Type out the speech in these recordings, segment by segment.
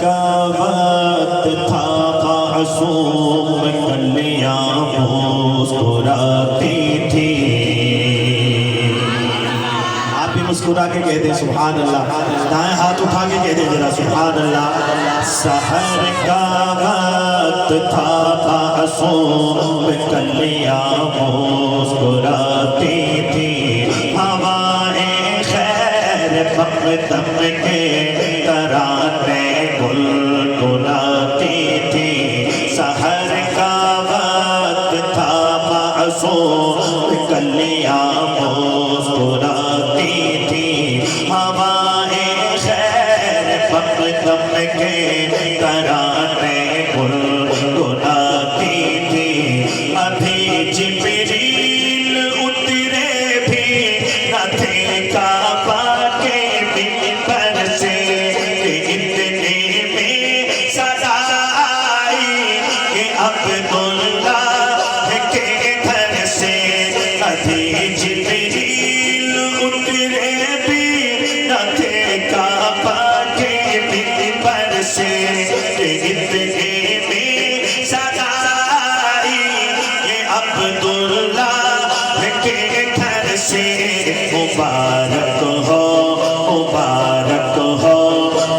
کا وقت تھا معصوم کلیاں مسکراتی تھی. آپ بھی مسکرا کے کہہ دیں سبحان اللہ. دائیں ہاتھ اٹھا کے کہہ دیں ذرا سبحان اللہ. سحر کا وقت تھا معصوم کلیاں مسکراتی تھی. ہوائیں خیر مقدم کے ترانے گلگلاتی تھی. سحر کا وقت تھا معصوم کلیاں مسکراتی تھی. ہوائیں خیر مقدم کے ترانے گلگلاتی تھی. ابھی جبریل اترے بھی نہ تھے کعبہ کے منبر سے کہ اتنے میں صدا آئی کہ عبداللہ کے گھر سے. ابھی جبریل اترے بھی نہ تھے کعبہ کے منبر سے کہ اتنے میں صدا آئی کہ عبداللہ کے گھر سے. مبارک ہو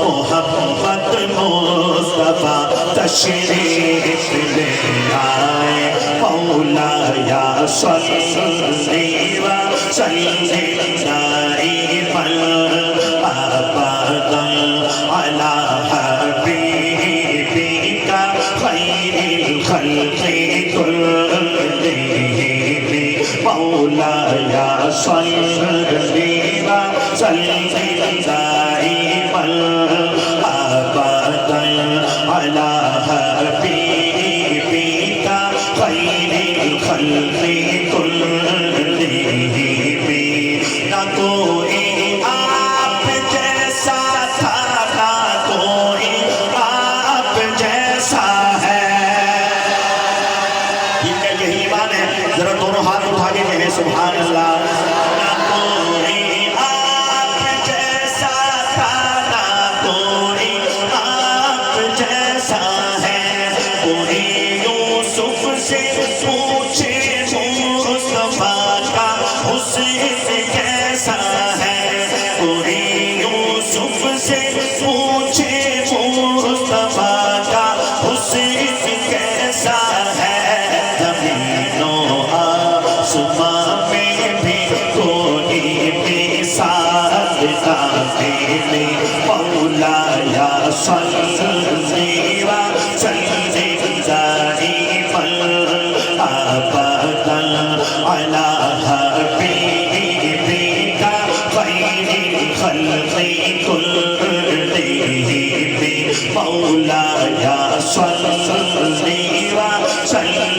محمد مصطفیٰ تشریف لے آئے. مولایا صلی وسلم دائما ابدا علی حبیبک خیر الخلق كلهم. مولایا صلی وسلم دائما ابدا علی حبیبک خیر الخلق كلهم. نہ کوئی آپ جیسا تھا نہ کوئی آپ جیسا ہے. ٹھیک ہے، یہی ایمان ہے. ذرا دونوں ہاتھ اٹھا کے کہیں سبحان اللہ. نہ کوئی آپ جیسا تھا نہ کوئی آپ جیسا ہے. کوئی یوسف سے پوچھے مصطفیٰ کا حسن کیسا ہے. کوئی یوسف سے پوچھے مصطفیٰ کا حسن کیسا ہے. زمین و آسمان میں بھی کوئی مثال نہیں. مولایا صلی وسلم دائما ابدا علی حبیبک خیر الخلق كلهم. مولایا صلی وسلم